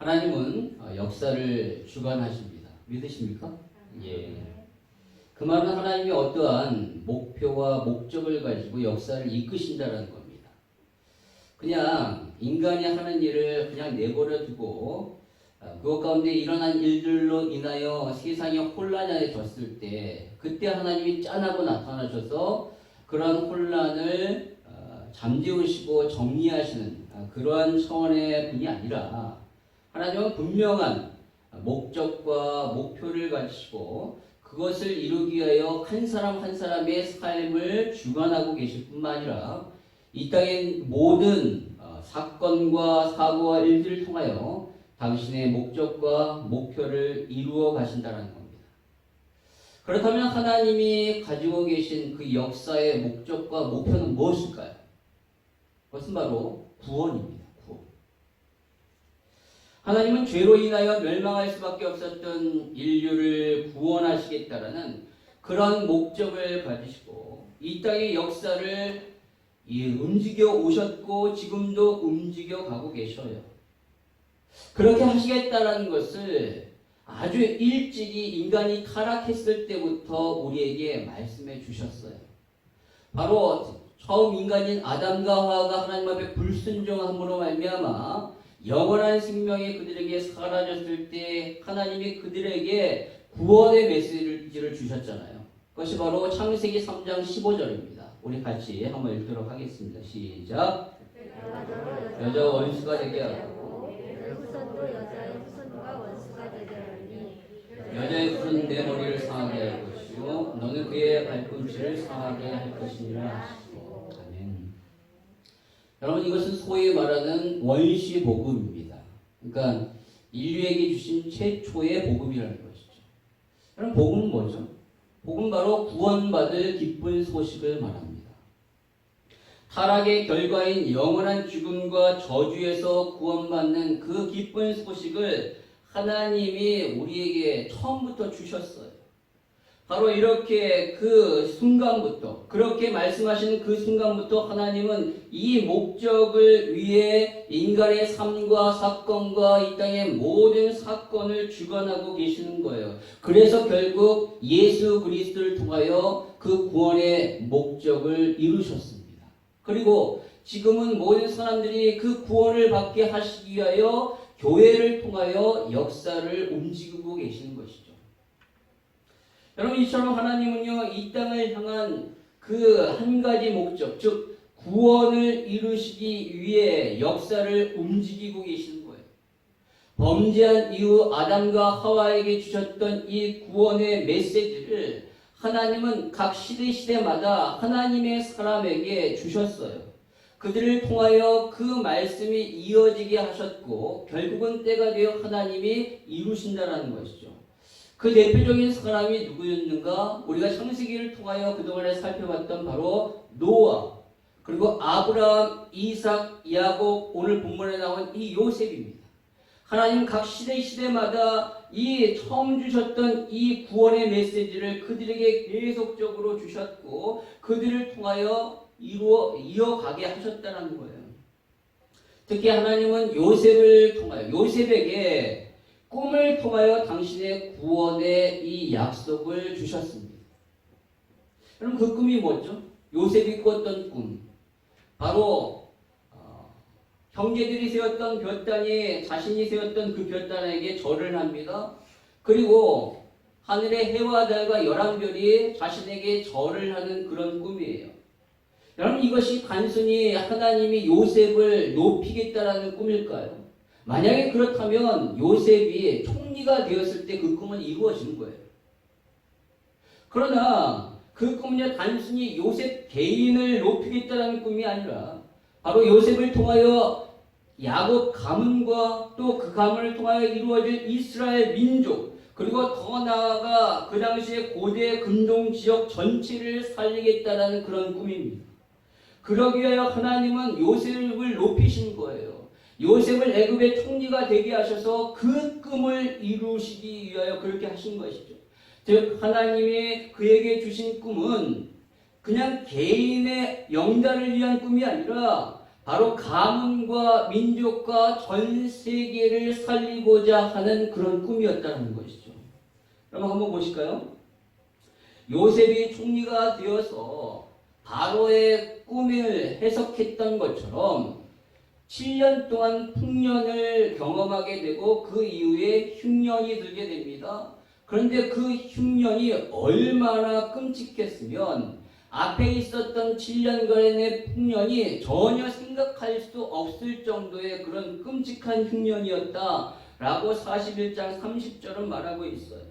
하나님은 역사를 주관하십니다. 믿으십니까? 예. 그 말은 하나님이 어떠한 목표와 목적을 가지고 역사를 이끄신다는 겁니다. 그냥 인간이 하는 일을 그냥 내버려 두고 그것 가운데 일어난 일들로 인하여 세상이 혼란해졌을 때 그때 하나님이 짠하고 나타나셔서 그런 혼란을 잠재우시고 정리하시는 그러한 차원의 분이 아니라 하나님은 분명한 목적과 목표를 가지시고 그것을 이루기 위하여 한 사람 한 사람의 삶을 주관하고 계실 뿐만 아니라 이 땅의 모든 사건과 사고와 일들을 통하여 당신의 목적과 목표를 이루어 가신다는 겁니다. 그렇다면 하나님이 가지고 계신 그 역사의 목적과 목표는 무엇일까요? 그것은 바로 구원입니다. 구원. 하나님은 죄로 인하여 멸망할 수밖에 없었던 인류를 구원하시겠다라는 그런 목적을 가지시고 이 땅의 역사를 움직여 오셨고 지금도 움직여 가고 계셔요. 그렇게 하시겠다라는 것을 아주 일찍이 인간이 타락했을 때부터 우리에게 말씀해 주셨어요. 바로 처음 인간인 아담과 하와가 하나님 앞에 불순종함으로 말미암아 영원한 생명이 그들에게 사라졌을 때 하나님이 그들에게 구원의 메시지를 주셨잖아요. 그것이 바로 창세기 3장 15절입니다. 우리 같이 한번 읽도록 하겠습니다. 시작. 여자와 원수가 되게 하고 후손도 여자의 후손과 원수가 되게 하리니 여자의 후손은 내 머리를 상하게 할 것이요 너는 그의 발꿈치를 상하게 할 것이니라 하시고. 아멘. 여러분, 이것은 소위 말하는 원시 복음입니다. 그러니까 인류에게 주신 최초의 복음이라는 것이죠. 여러분, 복음은 뭐죠? 복음은 바로 구원받을 기쁜 소식을 말합니다. 타락의 결과인 영원한 죽음과 저주에서 구원받는 그 기쁜 소식을 하나님이 우리에게 처음부터 주셨어요. 바로 이렇게 그 순간부터, 그렇게 말씀하신 그 순간부터 하나님은 이 목적을 위해 인간의 삶과 사건과 이 땅의 모든 사건을 주관하고 계시는 거예요. 그래서 결국 예수 그리스도를 통하여 그 구원의 목적을 이루셨습니다. 그리고 지금은 모든 사람들이 그 구원을 받게 하시기 위하여 교회를 통하여 역사를 움직이고 계시는 것이죠. 여러분, 이처럼 하나님은요, 이 땅을 향한 그 한 가지 목적, 즉 구원을 이루시기 위해 역사를 움직이고 계시는 거예요. 범죄한 이후 아담과 하와에게 주셨던 이 구원의 메시지를 하나님은 각 시대마다 하나님의 사람에게 주셨어요. 그들을 통하여 그 말씀이 이어지게 하셨고 결국은 때가 되어 하나님이 이루신다는 것이죠. 그 대표적인 사람이 누구였는가? 우리가 창세기를 통하여 그동안에 살펴봤던 바로 노아, 그리고 아브라함, 이삭, 야곱, 오늘 본문에 나온 이 요셉입니다. 하나님 각 시대마다 이 처음 주셨던 이 구원의 메시지를 그들에게 계속적으로 주셨고 그들을 통하여 이어가게 하셨다는 거예요. 특히 하나님은 요셉을 통하여 요셉에게 꿈을 통하여 당신의 구원의 이 약속을 주셨습니다. 그럼 그 꿈이 뭐죠? 요셉이 꿨던 꿈. 바로 형제들이 세웠던 볕단이 자신이 세웠던 그 볕단에게 절을 합니다. 그리고 하늘의 해와 달과 열왕별이 자신에게 절을 하는 그런 꿈이에요. 여러분, 이것이 단순히 하나님이 요셉을 높이겠다라는 꿈일까요? 만약에 그렇다면 요셉이 총리가 되었을 때 그 꿈은 이루어지는 거예요. 그러나 그 꿈은 단순히 요셉 개인을 높이겠다는 꿈이 아니라 바로 요셉을 통하여 야곱 가문과 또 그 가문을 통하여 이루어질 이스라엘 민족, 그리고 더 나아가 그 당시에 고대 근동 지역 전체를 살리겠다는 그런 꿈입니다. 그러기 위하여 하나님은 요셉을 높이신 거예요. 요셉을 애굽의 총리가 되게 하셔서 그 꿈을 이루시기 위하여 그렇게 하신 것이죠. 즉 하나님이 그에게 주신 꿈은 그냥 개인의 영달을 위한 꿈이 아니라 바로 가문과 민족과 전 세계를 살리고자 하는 그런 꿈이었다는 것이죠. 그럼 한번 보실까요? 요셉이 총리가 되어서 바로의 꿈을 해석했던 것처럼 7년 동안 풍년을 경험하게 되고 그 이후에 흉년이 들게 됩니다. 그런데 그 흉년이 얼마나 끔찍했으면 앞에 있었던 7년간의 풍년이 전혀 생각할 수 없을 정도의 그런 끔찍한 흉년이었다라고 41장 30절은 말하고 있어요.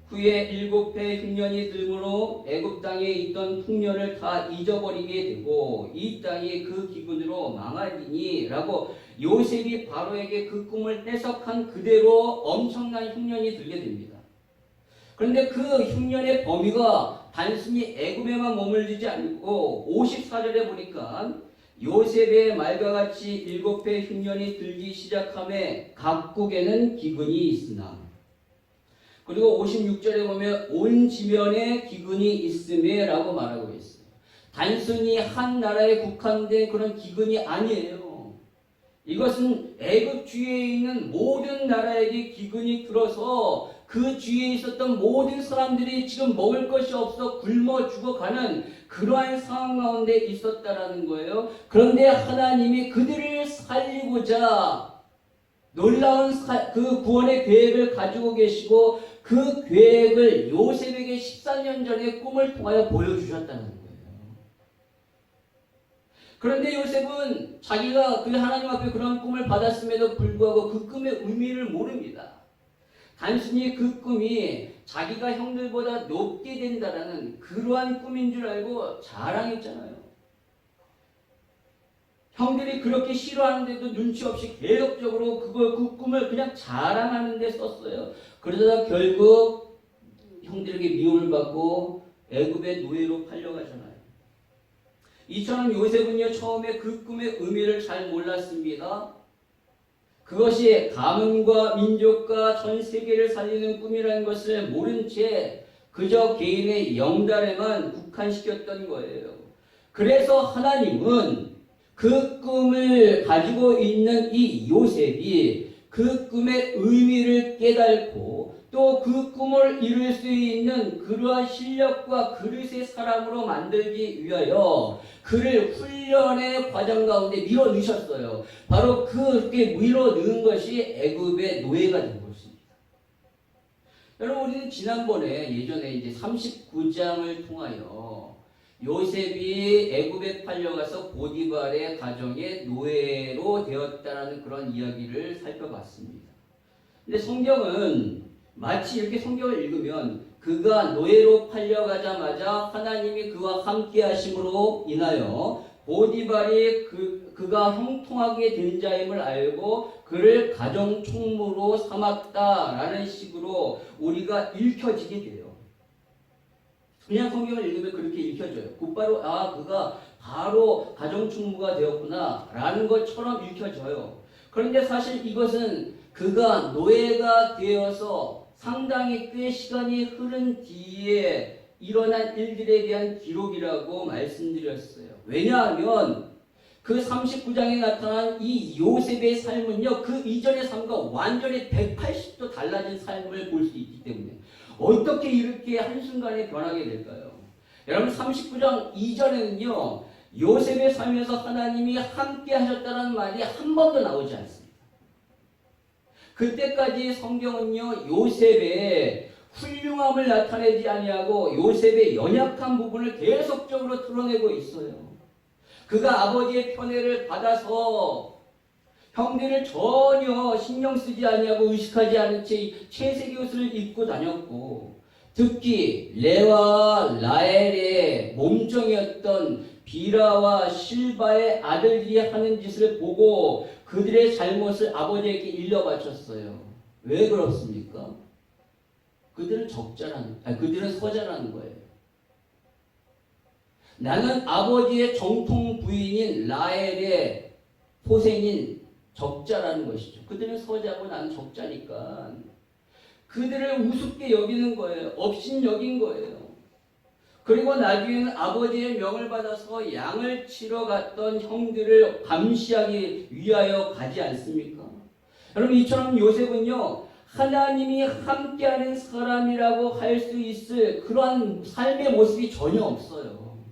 후에 7해 흉년이 들므로 애굽 땅에 있던 풍년을 다 잊어버리게 되고 이 땅이 그 기근으로 망하리니 라고 요셉이 바로에게 그 꿈을 해석한 그대로 엄청난 흉년이 들게 됩니다. 그런데 그 흉년의 범위가 단순히 애굽에만 머물지 않고 54절에 보니까 요셉의 말과 같이 7해 흉년이 들기 시작함에 각국에는 기근이 있으나 그리고 56절에 보면 온 지면에 기근이 있음에 라고 말하고 있어요. 단순히 한 나라에 국한된 그런 기근이 아니에요. 이것은 애굽 주위에 있는 모든 나라에게 기근이 들어서 그 주위에 있었던 모든 사람들이 지금 먹을 것이 없어 굶어 죽어가는 그러한 상황 가운데 있었다라는 거예요. 그런데 하나님이 그들을 살리고자 놀라운 그 구원의 계획을 가지고 계시고 그 계획을 요셉에게 14년 전에 꿈을 통하여 보여주셨다는 거예요. 그런데 요셉은 자기가 그 하나님 앞에 그런 꿈을 받았음에도 불구하고 그 꿈의 의미를 모릅니다. 단순히 그 꿈이 자기가 형들보다 높게 된다라는 그러한 꿈인 줄 알고 자랑했잖아요. 형들이 그렇게 싫어하는데도 눈치 없이 계속적으로 그 꿈을 그냥 자랑하는 데 썼어요. 그러다가 결국 형들에게 미움을 받고 애굽의 노예로 팔려가잖아요. 이처럼 요셉은요 처음에 그 꿈의 의미를 잘 몰랐습니다. 그것이 가문과 민족과 전 세계를 살리는 꿈이라는 것을 모른 채 그저 개인의 영달에만 국한시켰던 거예요. 그래서 하나님은 그 꿈을 가지고 있는 이 요셉이 그 꿈의 의미를 깨닫고 또 그 꿈을 이룰 수 있는 그러한 실력과 그릇의 사람으로 만들기 위하여 그를 훈련의 과정 가운데 밀어넣으셨어요. 바로 그렇게 밀어넣은 것이 애굽의 노예가 된 것입니다. 여러분 우리는 지난번에 예전에 이제 39장을 통하여 요셉이 애굽에 팔려가서 보디발의 가정의 노예로 되었다라는 그런 이야기를 살펴봤습니다. 근데 성경은 마치 이렇게 성경을 읽으면 그가 노예로 팔려가자마자 하나님이 그와 함께 하심으로 인하여 보디발이 그가 형통하게 된 자임을 알고 그를 가정 총무로 삼았다라는 식으로 우리가 읽혀지게 돼요. 그냥 성경을 읽으면 그렇게 읽혀져요. 곧바로 그가 바로 가정 총무가 되었구나 라는 것처럼 읽혀져요. 그런데 사실 이것은 그가 노예가 되어서 상당히 꽤 시간이 흐른 뒤에 일어난 일들에 대한 기록이라고 말씀드렸어요. 왜냐하면 그 39장에 나타난 이 요셉의 삶은요 그 이전의 삶과 완전히 180도 달라진 삶을 볼 수 있기 때문에 어떻게 이렇게 한순간에 변하게 될까요? 여러분 39장 이전에는요 요셉의 삶에서 하나님이 함께 하셨다는 말이 한 번도 나오지 않습니다. 그때까지 성경은요 요셉의 훌륭함을 나타내지 아니하고 요셉의 연약한 부분을 계속적으로 드러내고 있어요. 그가 아버지의 편애를 받아서 형들을 전혀 신경 쓰지 아니하고 의식하지 않은 채 채색 옷을 입고 다녔고 특히 레와 라헬의 몸종이었던 비라와 실바의 아들들이 하는 짓을 보고 그들의 잘못을 아버지에게 일러바쳤어요. 왜 그렇습니까? 그들은 그들은 서자라는 거예요. 나는 아버지의 정통 부인인 라헬의 포생인 적자라는 것이죠. 그들은 서자고 나는 적자니까 그들을 우습게 여기는 거예요. 업신여긴 거예요. 그리고 나중에는 아버지의 명을 받아서 양을 치러 갔던 형들을 감시하기 위하여 가지 않습니까? 여러분, 이처럼 요셉은요, 하나님이 함께하는 사람이라고 할 수 있을 그러한 삶의 모습이 전혀 없어요.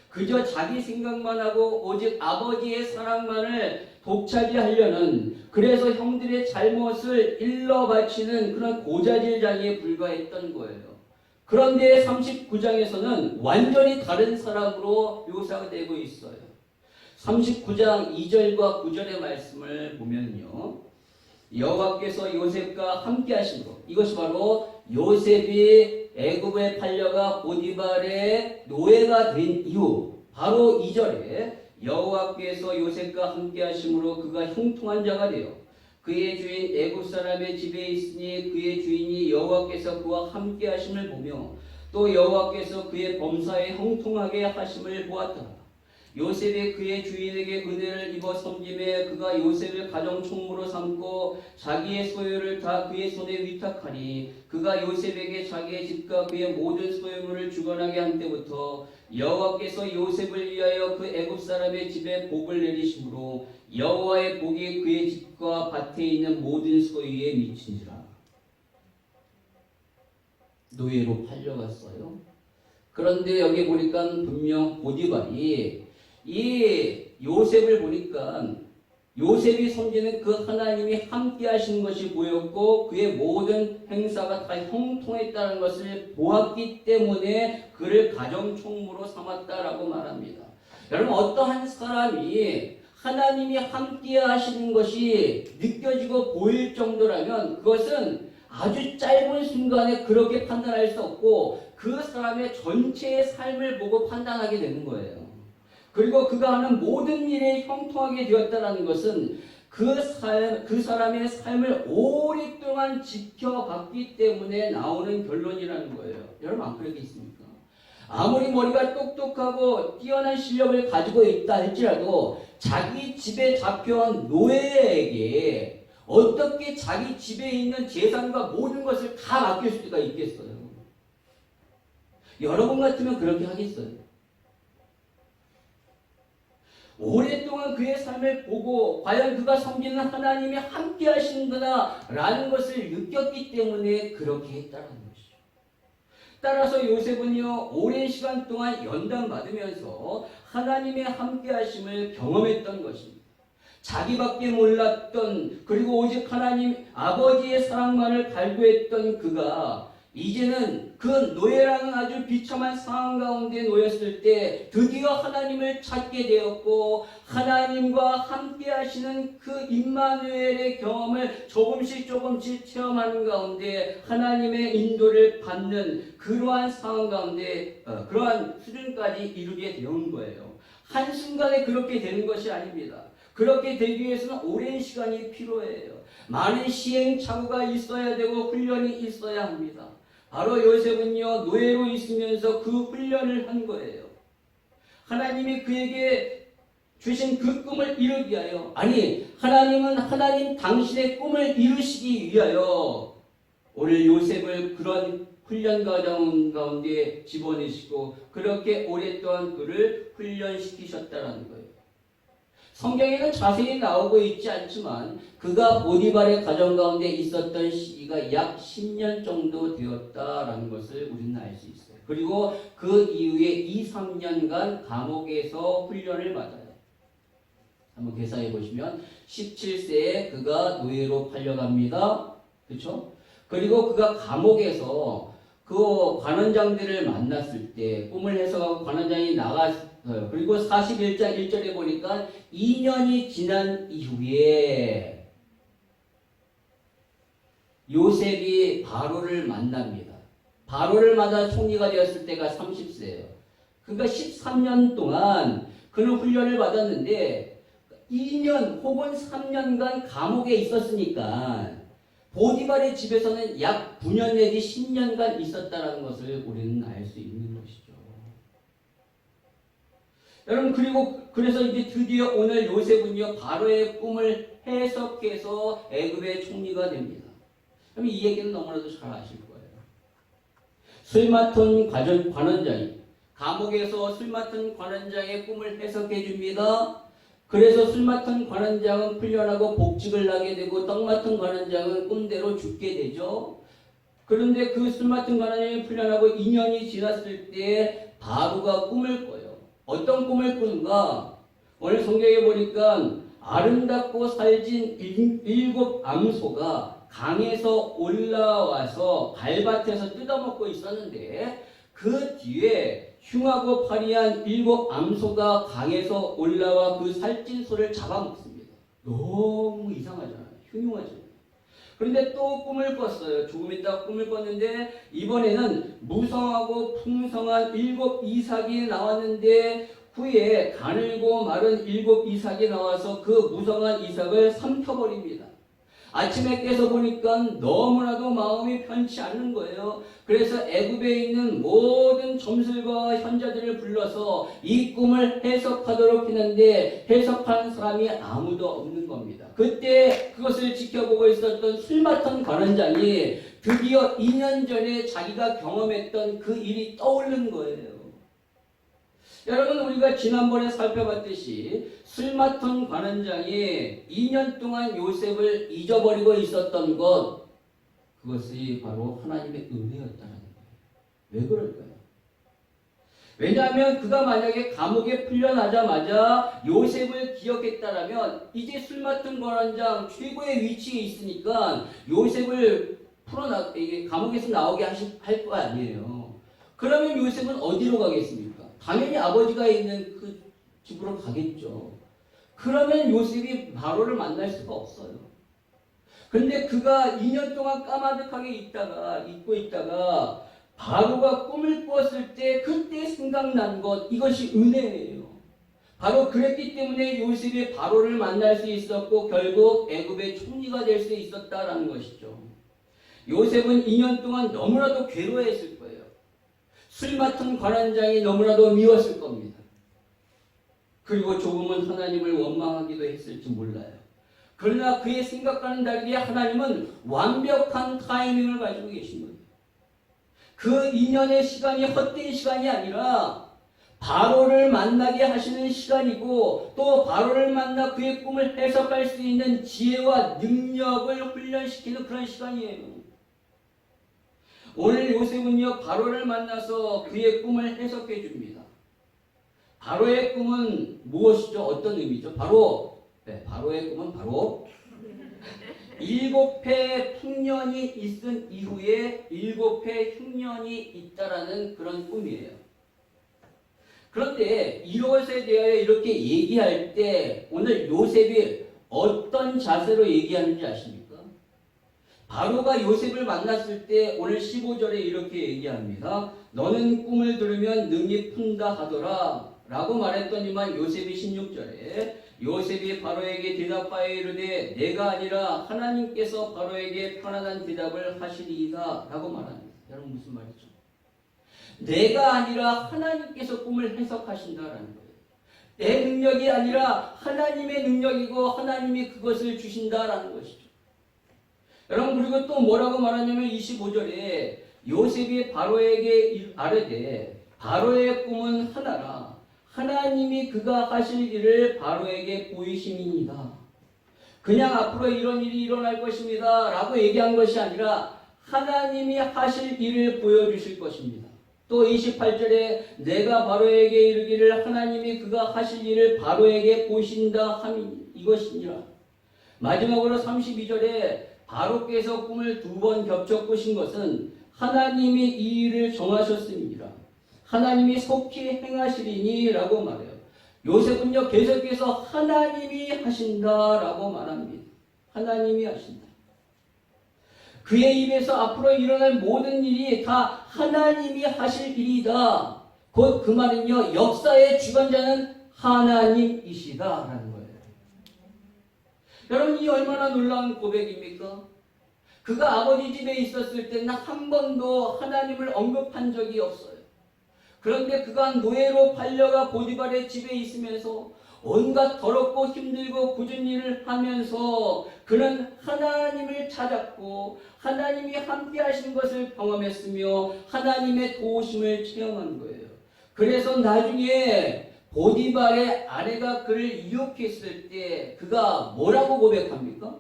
그저 자기 생각만 하고 오직 아버지의 사랑만을 독차지하려는, 그래서 형들의 잘못을 일러 바치는 그런 고자질장에 불과했던 거예요. 그런데 39장에서는 완전히 다른 사람으로 묘사가 되고 있어요. 39장 2절과 9절의 말씀을 보면요, 여호와께서 요셉과 함께 하신 것, 이것이 바로 요셉이 애굽에 팔려가 보디발의 노예가 된 이유, 바로 2절에 여호와께서 요셉과 함께 하심으로 그가 형통한 자가 되어 그의 주인 애굽 사람의 집에 있으니 그의 주인이 여호와께서 그와 함께 하심을 보며 또 여호와께서 그의 범사에 형통하게 하심을 보았더라. 요셉이 그의 주인에게 은혜를 입어 섬김에 그가 요셉을 가정 총무로 삼고 자기의 소유를 다 그의 손에 위탁하니 그가 요셉에게 자기의 집과 그의 모든 소유물을 주관하게 한 때부터 여호와께서 요셉을 위하여 그 애굽 사람의 집에 복을 내리심으로 여호와의 복이 그의 집과 밭에 있는 모든 소유에 미친지라. 노예로 팔려갔어요. 그런데 여기 보니까 분명 보디발이 이 요셉을 보니까 요셉이 섬기는 그 하나님이 함께 하시는 것이 보였고 그의 모든 행사가 다 형통했다는 것을 보았기 때문에 그를 가정총무로 삼았다라고 말합니다. 여러분, 어떠한 사람이 하나님이 함께 하시는 것이 느껴지고 보일 정도라면 그것은 아주 짧은 순간에 그렇게 판단할 수 없고 그 사람의 전체의 삶을 보고 판단하게 되는 거예요. 그리고 그가 하는 모든 일에 형통하게 되었다는 것은 그 사람의 삶을 오랫동안 지켜봤기 때문에 나오는 결론이라는 거예요. 여러분, 안 그러겠습니까? 아무리 머리가 똑똑하고 뛰어난 실력을 가지고 있다 할지라도 자기 집에 잡혀온 노예에게 어떻게 자기 집에 있는 재산과 모든 것을 다 맡길 수가 있겠어요? 여러분 같으면 그렇게 하겠어요? 오랫동안 그의 삶을 보고 과연 그가 섬기는 하나님이 함께 하시는구나 라는 것을 느꼈기 때문에 그렇게 했다는 것이죠. 따라서 요셉은요, 오랜 시간 동안 연단받으면서 하나님의 함께 하심을 경험했던 것입니다. 자기밖에 몰랐던, 그리고 오직 하나님 아버지의 사랑만을 갈구했던 그가 이제는 그 노예라는 아주 비참한 상황 가운데 놓였을 때 드디어 하나님을 찾게 되었고 하나님과 함께 하시는 그 임마누엘의 경험을 조금씩 체험하는 가운데 하나님의 인도를 받는 그러한 상황 가운데 그러한 수준까지 이루게 되는 거예요. 한순간에 그렇게 되는 것이 아닙니다. 그렇게 되기 위해서는 오랜 시간이 필요해요. 많은 시행착오가 있어야 되고 훈련이 있어야 합니다. 바로 요셉은요, 노예로 있으면서 그 훈련을 한 거예요. 하나님이 그에게 주신 그 꿈을 이루기 위하여, 아니 하나님은 하나님 당신의 꿈을 이루시기 위하여 오늘 요셉을 그런 훈련 과정 가운데 집어넣으시고 그렇게 오랫동안 그를 훈련시키셨다는 거예요. 성경에는 자세히 나오고 있지 않지만 그가 보디발의 가정 가운데 있었던 시기가 약 10년 정도 되었다라는 것을 우리는 알 수 있어요. 그리고 그 이후에 2, 3년간 감옥에서 훈련을 받아요. 한번 계산해 보시면 17세에 그가 노예로 팔려갑니다. 그렇죠? 그리고 그가 감옥에서 그 관원장들을 만났을 때 꿈을 해석하고 관원장이 나갔어요. 그리고 41장 1절에 보니까 2년이 지난 이후에 요셉이 바로를 만납니다. 바로를 만나 총리가 되었을 때가 30세예요. 그러니까 13년 동안 그는 훈련을 받았는데 2년 혹은 3년간 감옥에 있었으니까 보디발의 집에서는 약 9년 내지 10년간 있었다는 것을 우리는 알 수 있는 것이죠. 여러분, 그래서 이제 드디어 오늘 요셉은요, 바로의 꿈을 해석해서 애굽의 총리가 됩니다. 그럼 이 얘기는 너무나도 잘 아실 거예요. 술 맡은 관원장이 감옥에서 술 맡은 관원장의 꿈을 해석해 줍니다. 그래서 술 맡은 관원장은 풀려나고 복직을 나게 되고 떡 맡은 관원장은 꿈대로 죽게 되죠. 그런데 그 술 맡은 관원장이 풀려나고 2년이 지났을 때 바로가 꿈을 꿔요. 어떤 꿈을 꾸는가? 오늘 성경에 보니까 아름답고 살진 7 암소가 강에서 올라와서 밭에서 뜯어먹고 있었는데 그 뒤에 흉하고 파리한 7 암소가 강에서 올라와 그 살찐 소를 잡아먹습니다. 너무 이상하잖아요. 흉흉하죠. 그런데 또 꿈을 꿨어요. 조금 있다가 꿈을 꿨는데 이번에는 무성하고 풍성한 7 이삭이 나왔는데 후에 가늘고 마른 7 이삭이 나와서 그 무성한 이삭을 삼켜버립니다. 아침에 깨서 보니까 너무나도 마음이 편치 않는 거예요. 그래서 애굽에 있는 모든 점술과 현자들을 불러서 이 꿈을 해석하도록 했는데 해석하는 사람이 아무도 없는 겁니다. 그때 그것을 지켜보고 있었던 술 맡은 관원장이 드디어 2년 전에 자기가 경험했던 그 일이 떠오른 거예요. 여러분, 우리가 지난번에 살펴봤듯이 술 맡은 관원장이 2년 동안 요셉을 잊어버리고 있었던 것, 그것이 바로 하나님의 은혜였다는 거예요. 왜 그럴까요? 왜냐하면 그가 만약에 감옥에 풀려나자마자 요셉을 기억했다라면 이제 술 맡은 관원장 최고의 위치에 있으니까 요셉을 감옥에서 나오게 할 거 아니에요. 그러면 요셉은 어디로 가겠습니까? 당연히 아버지가 있는 그 집으로 가겠죠. 그러면 요셉이 바로를 만날 수가 없어요. 그런데 그가 2년 동안 까마득하게 잊고 있다가 바로가 꿈을 꾸었을 때 그때 생각난 것, 이것이 은혜예요. 바로 그랬기 때문에 요셉이 바로를 만날 수 있었고 결국 애굽의 총리가 될 수 있었다라는 것이죠. 요셉은 2년 동안 너무나도 괴로워했을 거예요. 술 맡은 관원장이 너무나도 미웠을 겁니다. 그리고 조금은 하나님을 원망하기도 했을지 몰라요. 그러나 그의 생각과는 다르게 하나님은 완벽한 타이밍을 가지고 계신 거예요. 그 2년의 시간이 헛된 시간이 아니라 바로를 만나게 하시는 시간이고 또 바로를 만나 그의 꿈을 해석할 수 있는 지혜와 능력을 훈련시키는 그런 시간이에요. 오늘 요셉은요, 바로를 만나서 그의 꿈을 해석해 줍니다. 바로의 꿈은 무엇이죠? 어떤 의미죠? 바로의 꿈은 바로 7해 흉년이 있은 이후에 7해 흉년이 있다라는 그런 꿈이에요. 그런데 이것에 대하여 이렇게 얘기할 때 오늘 요셉이 어떤 자세로 얘기하는지 아십니까? 바로가 요셉을 만났을 때 오늘 15절에 이렇게 얘기합니다. 너는 꿈을 들으면 능히 푼다 하더라 라고 말했더니만 요셉이 16절에 요셉이 바로에게 대답하여 이르되 내가 아니라 하나님께서 바로에게 편안한 대답을 하시리이다 라고 말합니다. 여러분 무슨 말이죠? 내가 아니라 하나님께서 꿈을 해석하신다라는 거예요. 내 능력이 아니라 하나님의 능력이고 하나님이 그것을 주신다라는 것이죠. 여러분 그리고 또 뭐라고 말하냐면 25절에 요셉이 바로에게 아뢰되 바로의 꿈은 하나라 하나님이 그가 하실 일을 바로에게 보이심이니이다. 그냥 앞으로 이런 일이 일어날 것입니다 라고 얘기한 것이 아니라 하나님이 하실 일을 보여주실 것입니다. 또 28절에 내가 바로에게 이르기를 하나님이 그가 하실 일을 바로에게 보신다 함이 이것이니라. 마지막으로 32절에 바로께서 꿈을 2번 겹쳐 꾸신 것은 하나님이 이 일을 정하셨습니다. 하나님이 속히 행하시리니 라고 말해요. 요셉은요 계속해서 하나님이 하신다라고 말합니다. 하나님이 하신다. 그의 입에서 앞으로 일어날 모든 일이 다 하나님이 하실 일이다. 곧 그 말은요 역사의 주관자는 하나님이시다라는 거예요. 여러분 이 얼마나 놀라운 고백입니까? 그가 아버지 집에 있었을 때는 한 번도 하나님을 언급한 적이 없어요. 그런데 그가 노예로 팔려가 보디발의 집에 있으면서 온갖 더럽고 힘들고 굳은 일을 하면서 그는 하나님을 찾았고 하나님이 함께 하신 것을 경험했으며 하나님의 도우심을 체험한 거예요. 그래서 나중에 보디발의 아내가 그를 유혹했을 때 그가 뭐라고 고백합니까?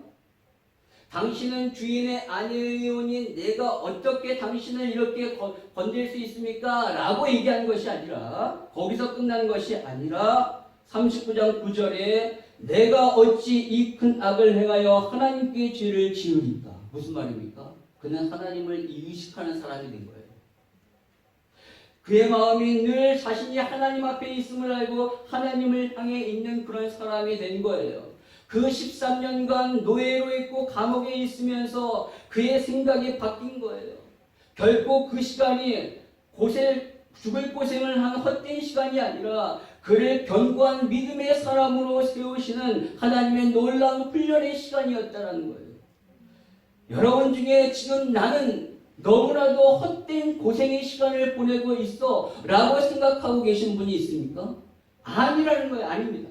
당신은 주인의 아내이오니 내가 어떻게 당신을 이렇게 건질 수 있습니까? 라고 얘기한 것이 아니라, 거기서 끝난 것이 아니라 39장 9절에 내가 어찌 이 큰 악을 행하여 하나님께 죄를 지으리까? 무슨 말입니까? 그는 하나님을 의식하는 사람이 된 거예요. 그의 마음이 늘 자신이 하나님 앞에 있음을 알고 하나님을 향해 있는 그런 사람이 된 거예요. 그 13년간 노예로 있고 감옥에 있으면서 그의 생각이 바뀐 거예요. 결코 그 시간이 죽을 고생을 한 헛된 시간이 아니라 그를 견고한 믿음의 사람으로 세우시는 하나님의 놀라운 훈련의 시간이었다는 거예요. 여러분 중에 지금 나는 너무나도 헛된 고생의 시간을 보내고 있어 라고 생각하고 계신 분이 있습니까? 아니라는 거예요. 아닙니다.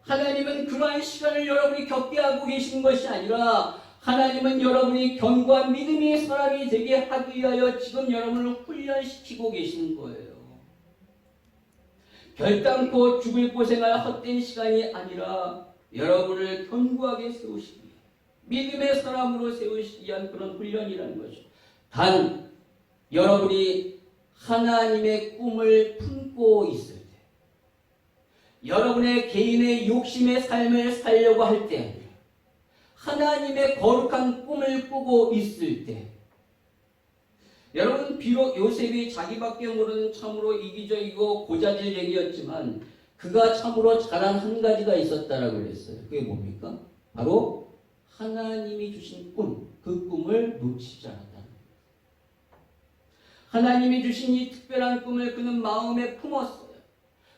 하나님은 그러한 시간을 여러분이 겪게 하고 계신 것이 아니라 하나님은 여러분이 견고한 믿음의 사람이 되게 하기 위하여 지금 여러분을 훈련시키고 계시는 거예요. 결단코 죽을 고생할 헛된 시간이 아니라 여러분을 견고하게 세우시기 위해 믿음의 사람으로 세우시기 위한 그런 훈련이라는 거죠. 단 여러분이 하나님의 꿈을 품고 있을 때, 여러분의 개인의 욕심의 삶을 살려고 할 때, 하나님의 거룩한 꿈을 꾸고 있을 때, 여러분 비록 요셉이 자기밖에 모르는 참으로 이기적이고 고자질쟁이였지만 그가 참으로 잘한 한 가지가 있었다라고 그랬어요. 그게 뭡니까? 바로 하나님이 주신 꿈, 그 꿈을 놓치지 않았다는 거예요. 하나님이 주신 이 특별한 꿈을 그는 마음에 품었어요.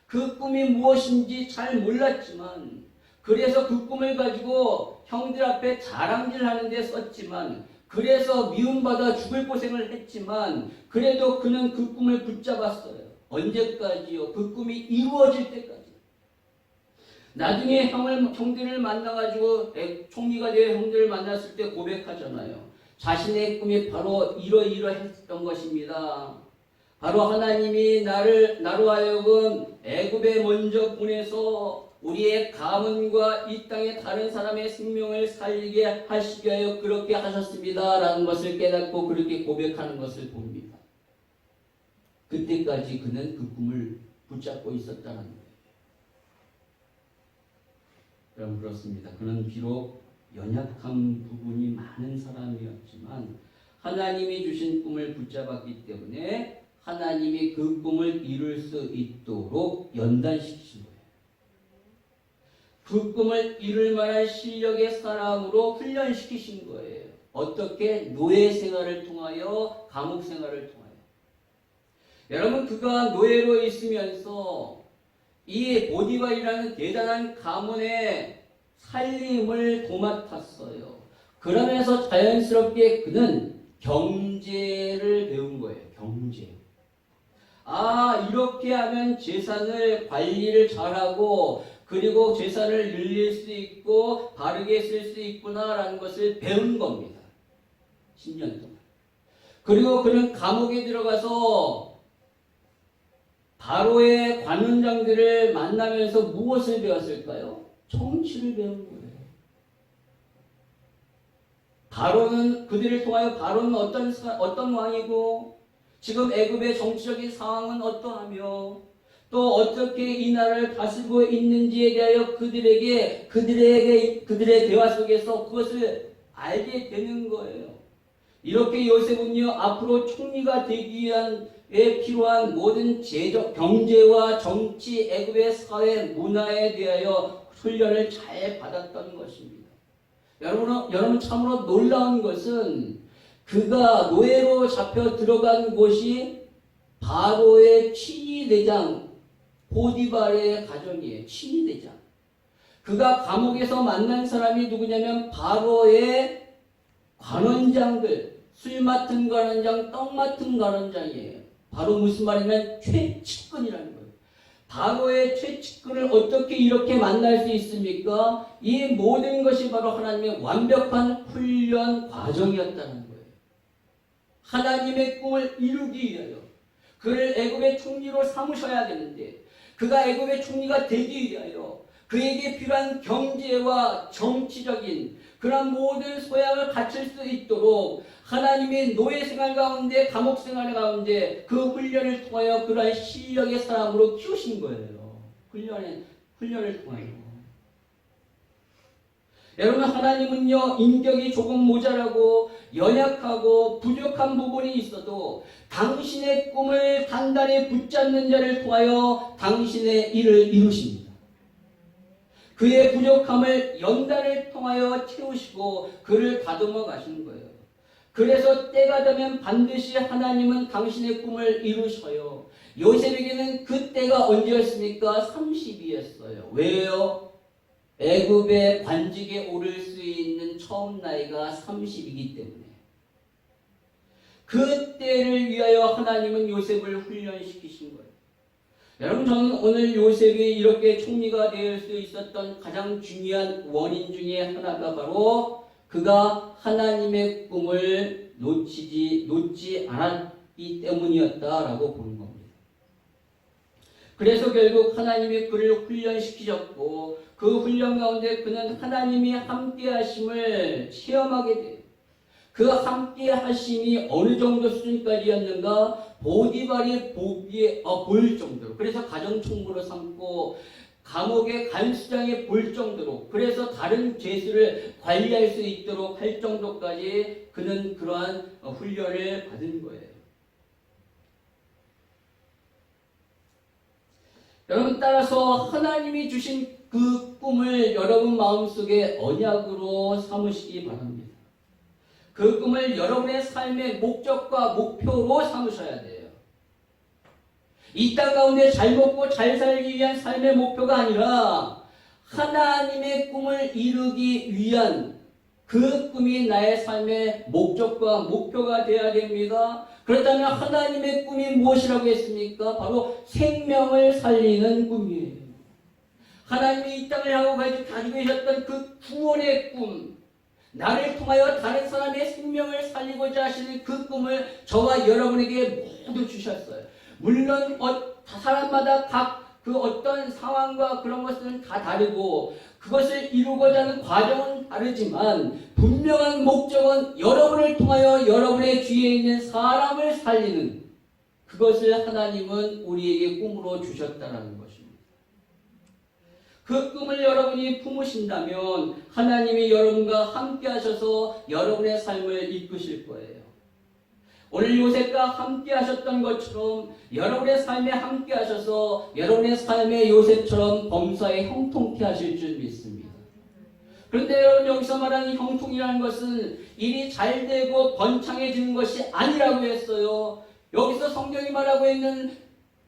그 꿈이 무엇인지 잘 몰랐지만 그래서 그 꿈을 가지고 형들 앞에 자랑질하는 데 썼지만 그래서 미움받아 죽을 고생을 했지만 그래도 그는 그 꿈을 붙잡았어요. 언제까지요? 그 꿈이 이루어질 때까지. 나중에 형들을 만나가지고 총리가 되어 형들을 만났을 때 고백하잖아요. 자신의 꿈이 바로 이러이러했던 것입니다. 바로 하나님이 나로 하여금 애굽에 먼저 보내서 우리의 가문과 이 땅의 다른 사람의 생명을 살리게 하시기 위하여 그렇게 하셨습니다. 라는 것을 깨닫고 그렇게 고백하는 것을 봅니다. 그때까지 그는 그 꿈을 붙잡고 있었다는 거예요. 그럼 그렇습니다. 그는 비록 연약한 부분이 많은 사람이었지만 하나님이 주신 꿈을 붙잡았기 때문에 하나님이 그 꿈을 이룰 수 있도록 연단시키신 거예요. 그 꿈을 이룰 만한 실력의 사람으로 훈련시키신 거예요. 어떻게? 노예 생활을 통하여, 감옥 생활을 통하여. 여러분, 그가 노예로 있으면서 이 보디발이라는 대단한 가문의 살림을 도맡았어요. 그러면서 자연스럽게 그는 경제를 배운 거예요. 경제. 이렇게 하면 재산을 관리를 잘하고 그리고 재산을 늘릴 수 있고 바르게 쓸 수 있구나라는 것을 배운 겁니다. 10년 동안. 그리고 그는 감옥에 들어가서 바로의 관원장들을 만나면서 무엇을 배웠을까요? 정치를 배운 거예요. 바로는 그들을 통하여 바로는 어떤 왕이고 지금 애굽의 정치적인 상황은 어떠하며 또 어떻게 이 나라를 다스리고 있는지에 대하여 그들의 대화 속에서 그것을 알게 되는 거예요. 이렇게 요셉은요 앞으로 총리가 되기 위한 필요한 모든 경제와 정치, 애굽의 사회, 문화에 대하여 훈련을 잘 받았던 것입니다. 여러분 참으로 놀라운 것은 그가 노예로 잡혀 들어간 곳이 바로의 친위대장 보디발의 가정이에요. 친위대장. 그가 감옥에서 만난 사람이 누구냐면 바로의 관원장들, 술 맡은 관원장, 떡 맡은 관원장이에요. 바로 무슨 말이냐면 최측근이라는 거예요. 바로의 최측근을 어떻게 이렇게 만날 수 있습니까? 이 모든 것이 바로 하나님의 완벽한 훈련 과정이었다는 거예요. 하나님의 꿈을 이루기 위하여 그를 애굽의 총리로 삼으셔야 되는데, 그가 애굽의 총리가 되기 위하여 그에게 필요한 경제와 정치적인 그런 모든 소양을 갖출 수 있도록 하나님의 노예 생활 가운데, 감옥 생활 가운데 그 훈련을 통하여 그러한 실력의 사람으로 키우신 거예요. 훈련을 통하여. 여러분, 하나님은요, 인격이 조금 모자라고 연약하고 부족한 부분이 있어도 당신의 꿈을 단단히 붙잡는 자를 통하여 당신의 일을 이루십니다. 그의 부족함을 연단을 통하여 채우시고 그를 다듬어 가시는 거예요. 그래서 때가 되면 반드시 하나님은 당신의 꿈을 이루셔요. 요셉에게는 그 때가 언제였습니까? 30이었어요. 왜요? 애굽의 관직에 오를 수 있는 처음 나이가 30이기 때문에. 그 때를 위하여 하나님은 요셉을 훈련시키신 거예요. 여러분, 저는 오늘 요셉이 이렇게 총리가 될 수 있었던 가장 중요한 원인 중에 하나가 바로 그가 하나님의 꿈을 놓지 않았기 때문이었다라고 보는 겁니다. 그래서 결국 하나님이 그를 훈련시키셨고 그 훈련 가운데 그는 하나님이 함께 하심을 체험하게 돼요. 그 함께 하심이 어느 정도 수준까지였는가? 보디발이 보일 정도로, 그래서 가정총무로 삼고 감옥의 간수장에 볼 정도로, 그래서 다른 죄수를 관리할 수 있도록 할 정도까지 그는 그러한 훈련을 받은 거예요. 여러분, 따라서 하나님이 주신 그 꿈을 여러분 마음속에 언약으로 삼으시기 바랍니다. 그 꿈을 여러분의 삶의 목적과 목표로 삼으셔야 돼요. 이 땅 가운데 잘 먹고 잘 살기 위한 삶의 목표가 아니라 하나님의 꿈을 이루기 위한 그 꿈이 나의 삶의 목적과 목표가 되어야 됩니다. 그렇다면 하나님의 꿈이 무엇이라고 했습니까? 바로 생명을 살리는 꿈이에요. 하나님이 이 땅을 향하고 가지고 계셨던 그 구원의 꿈, 나를 통하여 다른 사람의 생명을 살리고자 하시는 그 꿈을 저와 여러분에게 모두 주셨어요. 물론 사람마다 각 그 어떤 상황과 그런 것은 다 다르고 그것을 이루고자 하는 과정은 다르지만 분명한 목적은 여러분을 통하여 여러분의 주위에 있는 사람을 살리는, 그것을 하나님은 우리에게 꿈으로 주셨다는 것입니다. 그 꿈을 여러분이 품으신다면 하나님이 여러분과 함께 하셔서 여러분의 삶을 이끄실 거예요. 오늘 요셉과 함께 하셨던 것처럼 여러분의 삶에 함께 하셔서 여러분의 삶의 요셉처럼 범사에 형통케 하실 줄 믿습니다. 그런데 여러분, 여기서 말하는 형통이라는 것은 일이 잘 되고 번창해지는 것이 아니라고 했어요. 여기서 성경이 말하고 있는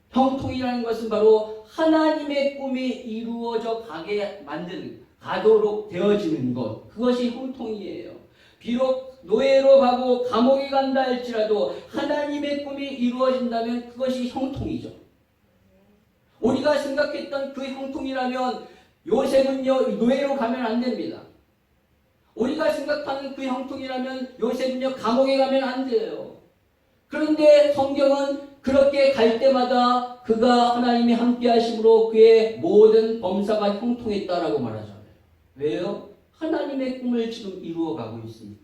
형통이라는 것은 바로 하나님의 꿈이 이루어져 가도록 되어지는 것, 그것이 형통이에요. 비록 노예로 가고 감옥에 간다 할지라도 하나님의 꿈이 이루어진다면 그것이 형통이죠. 우리가 생각했던 그 형통이라면 요셉은요, 노예로 가면 안 됩니다. 우리가 생각하는 그 형통이라면 요셉은요, 감옥에 가면 안 돼요. 그런데 성경은 그렇게 갈 때마다 그가 하나님이 함께 하심으로 그의 모든 범사가 형통했다라고 말하잖아요. 왜요? 하나님의 꿈을 지금 이루어가고 있으니까.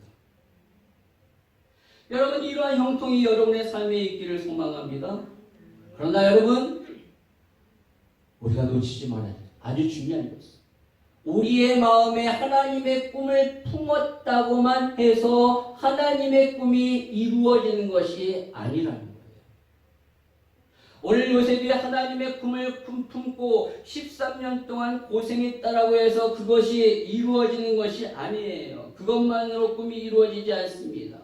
여러분, 이러한 형통이 여러분의 삶에 있기를 소망합니다. 그러나 여러분, 우리가 놓치지 말아야 돼요. 아주 중요한 것은 우리의 마음에 하나님의 꿈을 품었다고만 해서 하나님의 꿈이 이루어지는 것이 아니라는 거예요. 오늘 요셉이 하나님의 꿈을 품고 13년 동안 고생했다라고 해서 그것이 이루어지는 것이 아니에요. 그것만으로 꿈이 이루어지지 않습니다.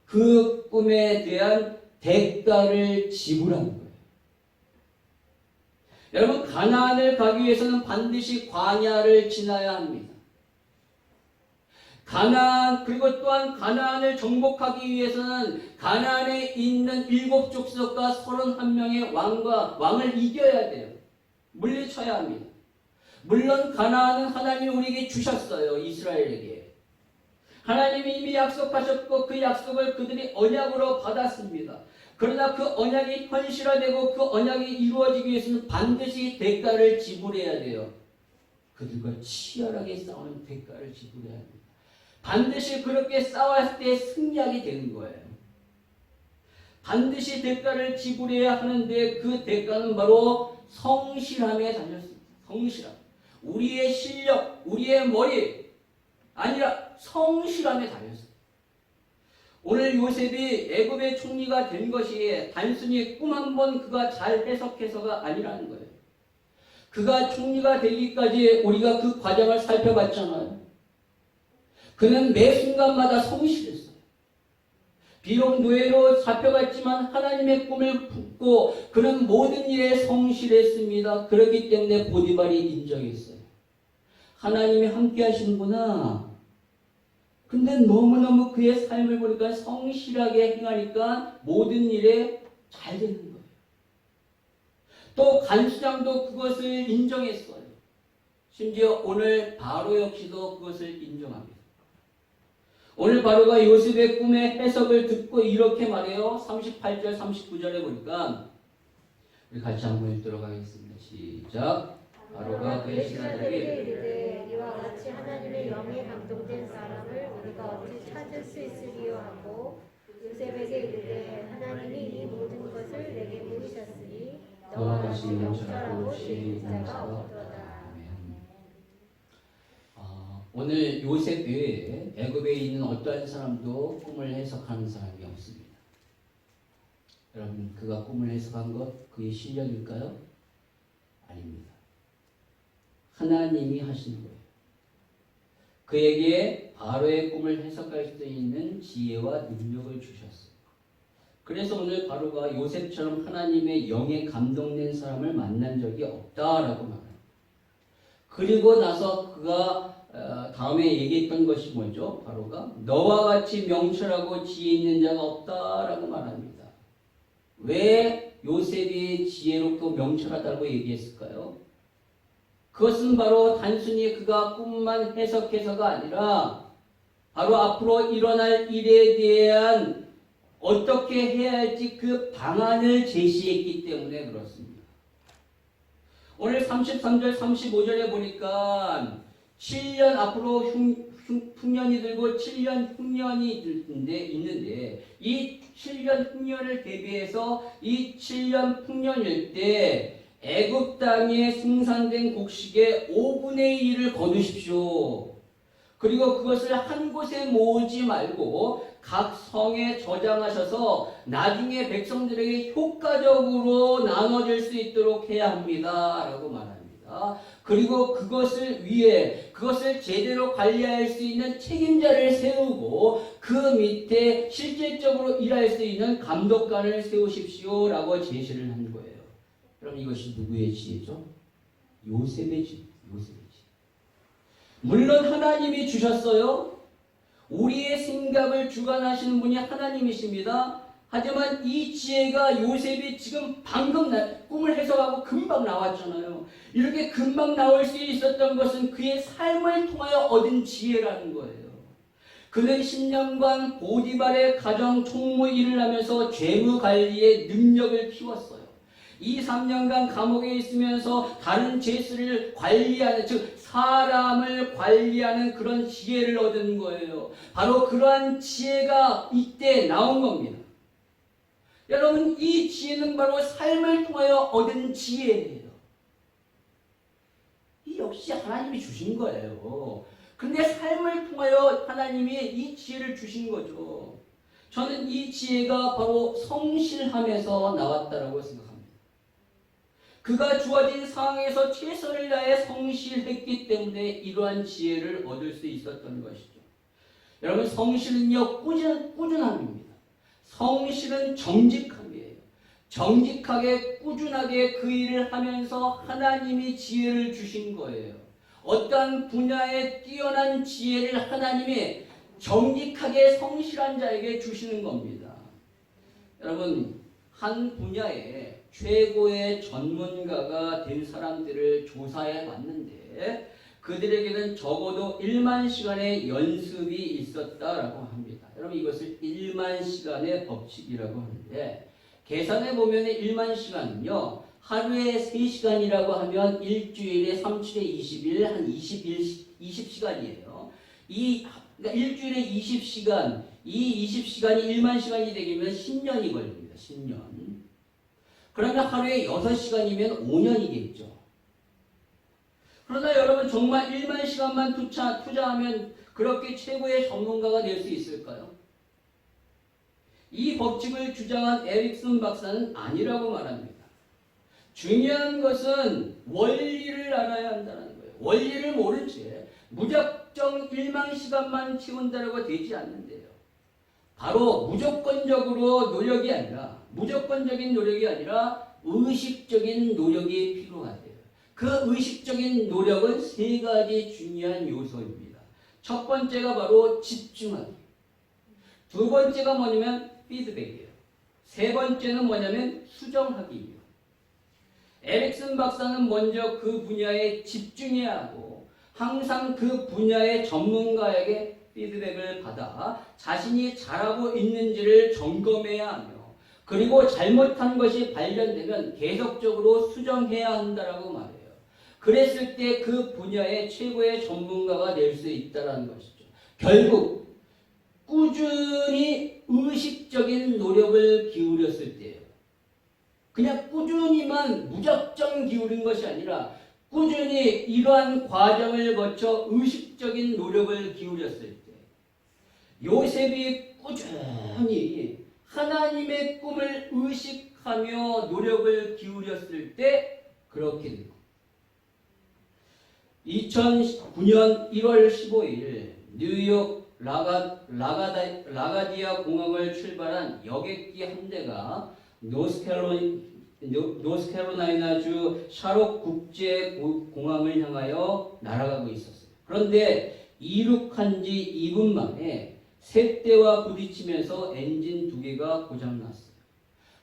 그 꿈에 대한 대가를 지불하는 거예요. 여러분, 가나안을 가기 위해서는 반드시 광야를 지나야 합니다. 그리고 또한 가나안을 정복하기 위해서는 가나안에 있는 7 족속과 31명의 왕을 이겨야 돼요. 물리쳐야 합니다. 물론 가나안은 하나님이 우리에게 주셨어요. 이스라엘에게. 하나님이 이미 약속하셨고 그 약속을 그들이 언약으로 받았습니다. 그러나 그 언약이 현실화되고 그 언약이 이루어지기 위해서는 반드시 대가를 지불해야 돼요. 그들과 치열하게 싸우는 대가를 지불해야 합니다. 반드시 그렇게 싸웠을 때 승리하게 되는 거예요. 반드시 대가를 지불해야 하는데 그 대가는 바로 성실함에 달렸습니다. 성실함. 우리의 실력, 우리의 머리 아니라 성실함에 달렸어요. 오늘 요셉이 애굽의 총리가 된 것이 단순히 꿈 한 번 그가 잘 해석해서가 아니라는 거예요. 그가 총리가 되기까지 우리가 그 과정을 살펴봤잖아요. 그는 매 순간마다 성실했어요. 비록 노예로 잡혀갔지만 하나님의 꿈을 품고 그는 모든 일에 성실했습니다. 그렇기 때문에 보디발이 인정했어요. 하나님이 함께 하시는구나. 근데 너무너무 그의 삶을 보니까 성실하게 행하니까 모든 일에 잘 되는 거예요. 또 간수장도 그것을 인정했어요. 심지어 오늘 바로 역시도 그것을 인정합니다. 오늘 바로가 요셉의 꿈의 해석을 듣고 이렇게 말해요. 38절 39절에 보니까 우리 같이 한번 읽도록 하겠습니다. 시작. 바로가 그의 신하들에게 이르되 이와 같이 하나님의 영에 감동된 사람을 우리가 어찌 찾을 수 있으리요 하고 요셉에게 이르되 하나님이 이 모든 것을 내게 보이셨으니 너와 같이 명철하고 지혜인 자가 없도다. 오늘 요셉 외에 애굽에 있는 어떠한 사람도 꿈을 해석하는 사람이 없습니다. 여러분, 그가 꿈을 해석한 것 그의 실력일까요? 아닙니다. 하나님이 하시는 거예요. 그에게 바로의 꿈을 해석할 수 있는 지혜와 능력을 주셨어요. 그래서 오늘 바로가 요셉처럼 하나님의 영에 감동된 사람을 만난 적이 없다라고 말해요. 그리고 나서 그가 다음에 얘기했던 것이 뭐죠? 바로가 너와 같이 명철하고 지혜 있는 자가 없다라고 말합니다. 왜 요셉이 지혜롭고 명철하다고 얘기했을까요? 그것은 바로 단순히 그가 꿈만 해석해서가 아니라 바로 앞으로 일어날 일에 대한 어떻게 해야 할지 그 방안을 제시했기 때문에 그렇습니다. 오늘 33절 35절에 보니까 7년 앞으로 흉년이 들고 7년 흉년이 있는데 이 7년 흉년을 대비해서 이 7년 흉년일 때 애굽 땅에 생산된 곡식의 5분의 1을 거두십시오. 그리고 그것을 한 곳에 모으지 말고 각 성에 저장하셔서 나중에 백성들에게 효과적으로 나눠질 수 있도록 해야 합니다. 라고 말합니다. 그리고 그것을 위해 그것을 제대로 관리할 수 있는 책임자를 세우고 그 밑에 실질적으로 일할 수 있는 감독관을 세우십시오. 라고 제시를 한 거예요. 그럼 이것이 누구의 지혜죠? 요셉의 지혜. 요셉의 지혜. 물론 하나님이 주셨어요. 우리의 생각을 주관하시는 분이 하나님이십니다. 하지만 이 지혜가 요셉이 지금 방금 꿈을 해석하고 금방 나왔잖아요. 이렇게 금방 나올 수 있었던 것은 그의 삶을 통하여 얻은 지혜라는 거예요. 그는 10년간 보디발의 가정 총무 일을 하면서 재무 관리의 능력을 키웠어요. 이 3년간 감옥에 있으면서 다른 죄수를 관리하는, 즉 사람을 관리하는 그런 지혜를 얻은 거예요. 바로 그러한 지혜가 이때 나온 겁니다. 여러분, 이 지혜는 바로 삶을 통하여 얻은 지혜예요. 이 역시 하나님이 주신 거예요. 그런데 삶을 통하여 하나님이 이 지혜를 주신 거죠. 저는 이 지혜가 바로 성실함에서 나왔다라고 생각합니다. 그가 주어진 상황에서 최선을 다해 성실했기 때문에 이러한 지혜를 얻을 수 있었던 것이죠. 여러분, 성실은요, 꾸준함입니다. 성실은 정직함이에요. 정직하게 꾸준하게 그 일을 하면서 하나님이 지혜를 주신 거예요. 어떠한 분야에 뛰어난 지혜를 하나님이 정직하게 성실한 자에게 주시는 겁니다. 여러분, 한 분야의 최고의 전문가가 된 사람들을 조사해 봤는데 그들에게는 적어도 1만 시간의 연습이 있었다라고 합니다. 여러분 이것을 1만 시간의 법칙이라고 하는데 계산해 보면 1만 시간은요. 하루에 3시간이라고 하면 일주일에 3, 7에 20일 한 20시간이에요. 그러니까 일주일에 20시간, 이 20시간이 1만 시간이 되면 10년이 걸립니다. 10년. 그러면 하루에 6시간이면 5년이겠죠. 그러나 여러분 정말 1만 시간만 투자하면 그렇게 최고의 전문가가 될 수 있을까요? 이 법칙을 주장한 에릭슨 박사는 아니라고 말합니다. 중요한 것은 원리를 알아야 한다는 거예요. 원리를 모른 채 무작정 1만 시간만 채운다고 되지 않는데요. 바로 무조건적으로 노력이 아니라 무조건적인 노력이 아니라 의식적인 노력이 필요하대요. 그 의식적인 노력은 3가지 중요한 요소입니다. 첫 번째가 바로 집중하기. 두 번째가 뭐냐면 피드백이에요. 세 번째는 뭐냐면 수정하기예요. 에릭슨 박사는 먼저 그 분야에 집중해야 하고 항상 그 분야의 전문가에게 피드백을 받아 자신이 잘하고 있는지를 점검해야 하며 그리고 잘못한 것이 발견되면 계속적으로 수정해야 한다라고 말해요. 그랬을 때 그 분야의 최고의 전문가가 될 수 있다는 것이죠. 결국 꾸준히 의식적인 노력을 기울였을 때예요. 그냥 꾸준히만 무작정 기울인 것이 아니라 꾸준히 이러한 과정을 거쳐 의식적인 노력을 기울였을 때 요셉이 꾸준히 하나님의 꿈을 의식하며 노력을 기울였을 때 그렇게 되고 2009년 1월 15일 뉴욕 라가디아 공항을 출발한 여객기 한 대가 노스캐롤라이나주 샤롯 국제공항을 향하여 날아가고 있었어요. 그런데 이륙한 지 2분 만에 새 대와 부딪히면서 엔진 2개가 고장났어요.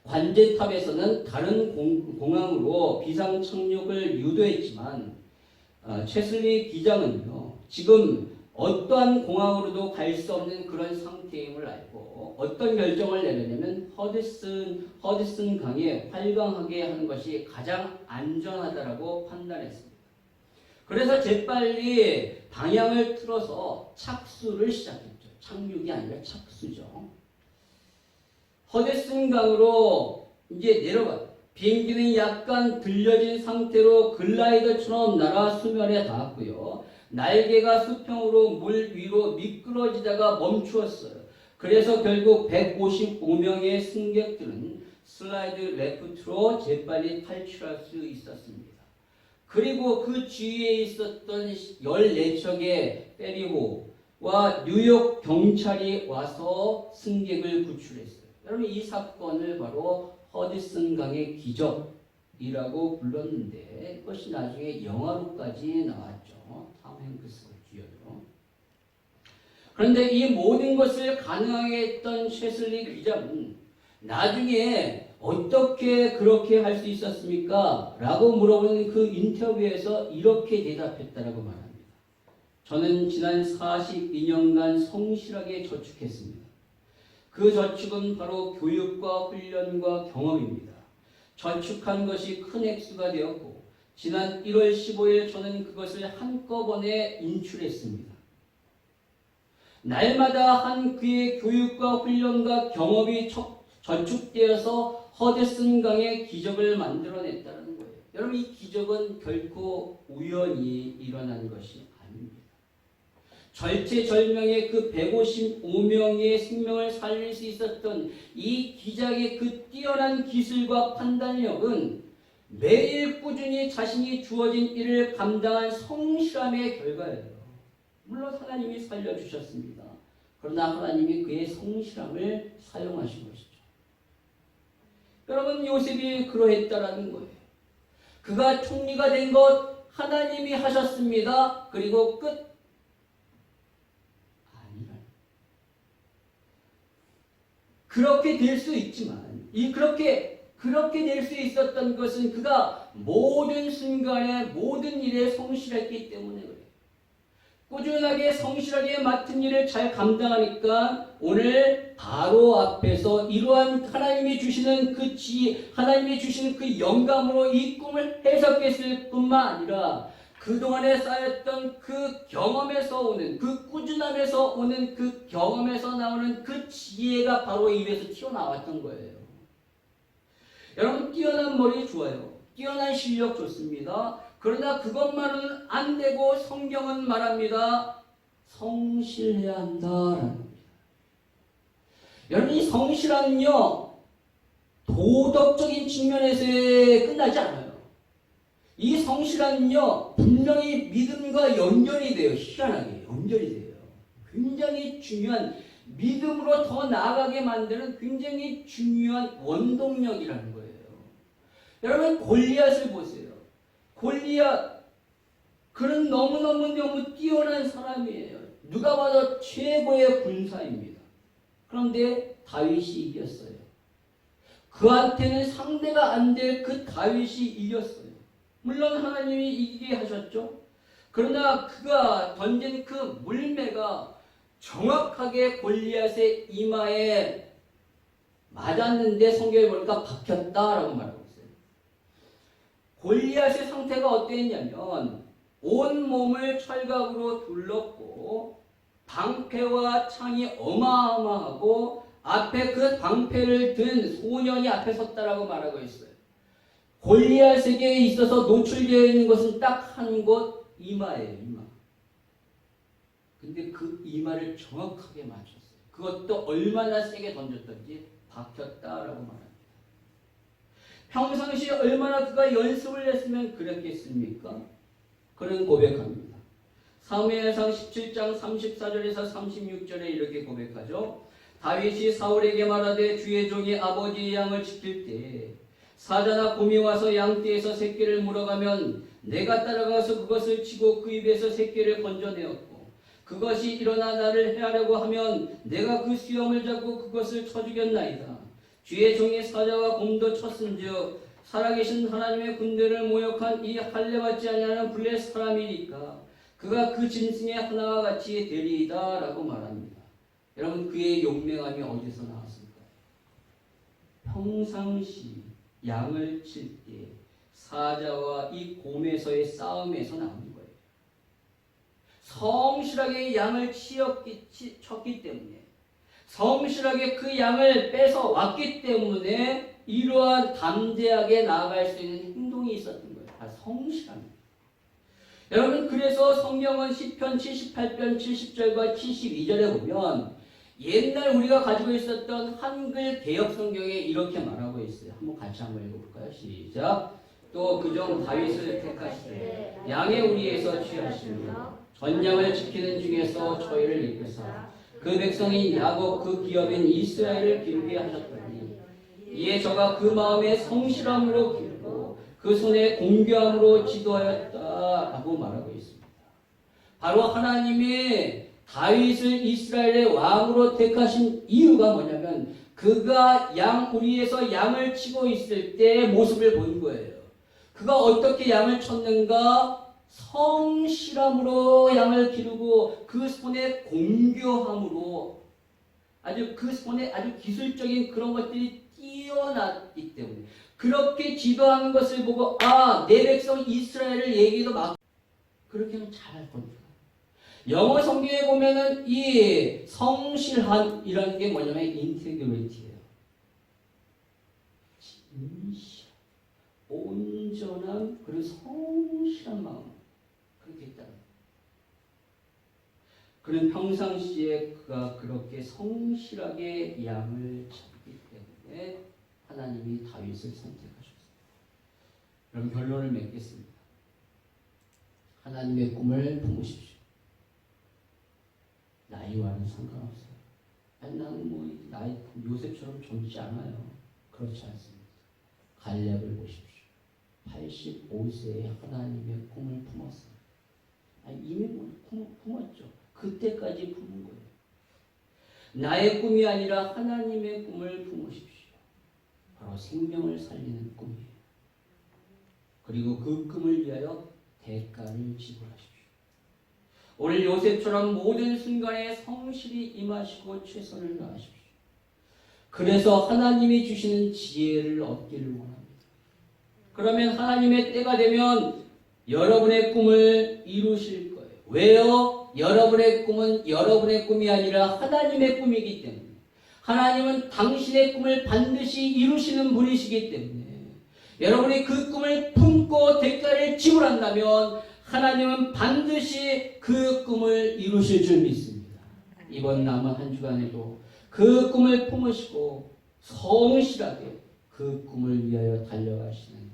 관제탑에서는 다른 공항으로 비상 착륙을 유도했지만 최슬리 기장은요. 지금 어떠한 공항으로도 갈 수 없는 그런 상태임을 알고 어떤 결정을 내렸냐면 허드슨 강에 활강하게 하는 것이 가장 안전하다라고 판단했습니다. 그래서 재빨리 방향을 틀어서 착수를 시작했죠. 착륙이 아니라 착수죠. 허드슨 강으로 이제 내려가요. 비행기는 약간 들려진 상태로 글라이더처럼 날아 수면에 닿았고요. 날개가 수평으로 물 위로 미끄러지다가 멈추었어요. 그래서 결국 155명의 승객들은 슬라이드 레프트로 재빨리 탈출할 수 있었습니다. 그리고 그 주위에 있었던 14척의 페리호와 뉴욕 경찰이 와서 승객을 구출했어요. 여러분 이 사건을 바로 허드슨 강의 기적이라고 불렀는데 그것이 나중에 영화로까지 나왔죠. 탐 행크스가 주연으로. 그런데 이 모든 것을 가능하게 했던 최슬리 기자는 나중에 어떻게 그렇게 할 수 있었습니까? 라고 물어보는 그 인터뷰에서 이렇게 대답했다라고 말합니다. 저는 지난 42년간 성실하게 저축했습니다. 그 저축은 바로 교육과 훈련과 경험입니다. 저축한 것이 큰 액수가 되었고 지난 1월 15일 저는 그것을 한꺼번에 인출했습니다. 날마다 한 그의 교육과 훈련과 경험이 저축되어서 허드슨 강의 기적을 만들어냈다는 거예요. 여러분 이 기적은 결코 우연히 일어난 것이 아닙니다. 절체절명의 그 155명의 생명을 살릴 수 있었던 이 기적의 그 뛰어난 기술과 판단력은 매일 꾸준히 자신이 주어진 일을 감당한 성실함의 결과예요. 물론 하나님이 살려주셨습니다. 그러나 하나님이 그의 성실함을 사용하신 것이죠. 여러분 요셉이 그러했다라는 거예요. 그가 총리가 된 것 하나님이 하셨습니다. 그리고 끝. 아니라 그렇게 될 수 있지만 그렇게 될 수 있었던 것은 그가 모든 순간에 모든 일에 성실했기 때문에 그래요. 꾸준하게 성실하게 맡은 일을 잘 감당하니까 오늘 바로 앞에서 이러한 하나님이 주시는 하나님이 주시는 그 영감으로 이 꿈을 해석했을 뿐만 아니라 그동안에 쌓였던 그 경험에서 오는 그 꾸준함에서 오는 그 경험에서 나오는 그 지혜가 바로 입에서 튀어나왔던 거예요. 여러분, 뛰어난 머리 좋아요. 뛰어난 실력 좋습니다. 그러나 그것만은 안 되고 성경은 말합니다. 성실해야 한다라는 겁니다. 여러분, 이 성실함은요, 도덕적인 측면에서 끝나지 않아요. 이 성실함은요, 분명히 믿음과 연결이 돼요. 희한하게 연결이 돼요. 굉장히 중요한, 믿음으로 더 나아가게 만드는 굉장히 중요한 원동력이라는 거예요. 여러분, 골리앗을 보세요. 골리앗, 그는 너무 뛰어난 사람이에요. 누가 봐도 최고의 군사입니다. 그런데 다윗이 이겼어요. 그한테는 상대가 안 될 그 다윗이 이겼어요. 물론 하나님이 이기게 하셨죠. 그러나 그가 던진 그 물매가 정확하게 골리앗의 이마에 맞았는데 성경에 보니까 박혔다라고 말하고 있어요. 골리앗의 상태가 어땠냐면 온 몸을 철갑으로 둘렀고 방패와 창이 어마어마하고 앞에 그 방패를 든 소년이 앞에 섰다라고 말하고 있어요. 골리앗에게 있어서 노출되어 있는 것은 딱 한 곳, 이마예요. 이마. 근데 그 이마를 정확하게 맞췄어요. 그것도 얼마나 세게 던졌던지 박혔다라고 말합니다. 평상시에 얼마나 그가 연습을 했으면 그랬겠습니까? 그는 고백합니다. 사무엘상 17장 34절에서 36절에 이렇게 고백하죠. 다윗이 사울에게 말하되 주의 종이 아버지의 양을 지킬 때 사자나 곰이 와서 양떼에서 새끼를 물어가면 내가 따라가서 그것을 치고 그 입에서 새끼를 건져내었고 그것이 일어나 나를 해하려고 하면 내가 그 수염을 잡고 그것을 쳐 죽였나이다. 주의 종이 사자와 곰도 쳤은즉 살아계신 하나님의 군대를 모욕한 이 할례받지 아니하는 블레 사람이니까 그가 그 짐승의 하나와 같이 되리이다 라고 말합니다. 여러분, 그의 용맹함이 어디서 나왔습니까? 평상시 양을 칠 때 사자와 이 곰에서의 싸움에서 나오는 거예요. 성실하게 양을 쳤기 때문에, 성실하게 그 양을 뺏어 왔기 때문에 이러한 담대하게 나아갈 수 있는 행동이 있었던 거예요. 다 성실합니다. 여러분, 그래서 성경은 시편 78편 70절과 72절에 보면 옛날 우리가 가지고 있었던 한글 개역 성경에 이렇게 말하고 있어요. 한번 같이 한번 읽어볼까요? 시작. 또 그종 다윗을 택하시되 양의 우리에서 취하시며 전양을 지키는 중에서 저희를 이끄사 그 백성인 야곱 그 기업인 이스라엘을 기르게 하셨더니 이에 저가 그 마음에 성실함으로 기르고 그 손에 공교함으로 지도하였다라고 말하고 있습니다. 바로 하나님의 다윗을 이스라엘의 왕으로 택하신 이유가 뭐냐면 그가 우리에서 양을 치고 있을 때의 모습을 본 거예요. 그가 어떻게 양을 쳤는가? 성실함으로 양을 기르고 그 손에 공교함으로 그 손에 아주 기술적인 그런 것들이 뛰어났기 때문에 그렇게 지도하는 것을 보고 내 백성 이스라엘을 얘기도 막 그렇게 하면 잘할 겁니다. 영어 성경에 보면은 이 성실함이라는 게 뭐냐면 인테그리티예요. 진실, 온전한 그런 성실한 마음 그렇게 있다는 거예요. 그는 평상시에 그가 그렇게 성실하게 양을 찾기 때문에 하나님이 다윗을 선택하셨습니다. 그럼 결론을 맺겠습니다. 하나님의 꿈을 품으십시오. 나이와는 상관없어요. 나는 나이 요셉처럼 젊지 않아요. 그렇지 않습니다. 갈렙을 보십시오. 85세에 하나님의 꿈을 품었어요. 이미 품었죠. 그때까지 품은 거예요. 나의 꿈이 아니라 하나님의 꿈을 품으십시오. 바로 생명을 살리는 꿈이에요. 그리고 그 꿈을 위하여 대가를 지불하십시오. 오늘 요셉처럼 모든 순간에 성실히 임하시고 최선을 다하십시오. 그래서 하나님이 주시는 지혜를 얻기를 원합니다. 그러면 하나님의 때가 되면 여러분의 꿈을 이루실 거예요. 왜요? 여러분의 꿈은 여러분의 꿈이 아니라 하나님의 꿈이기 때문에. 하나님은 당신의 꿈을 반드시 이루시는 분이시기 때문에 여러분이 그 꿈을 품고 대가를 지불한다면 하나님은 반드시 그 꿈을 이루실 줄 믿습니다. 이번 남은 한 주간에도 그 꿈을 품으시고 성실하게 그 꿈을 위하여 달려가시는,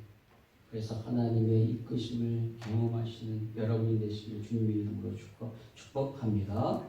그래서 하나님의 이끄심을 경험하시는 여러분이 되시길 주님의 이름으로 축복합니다.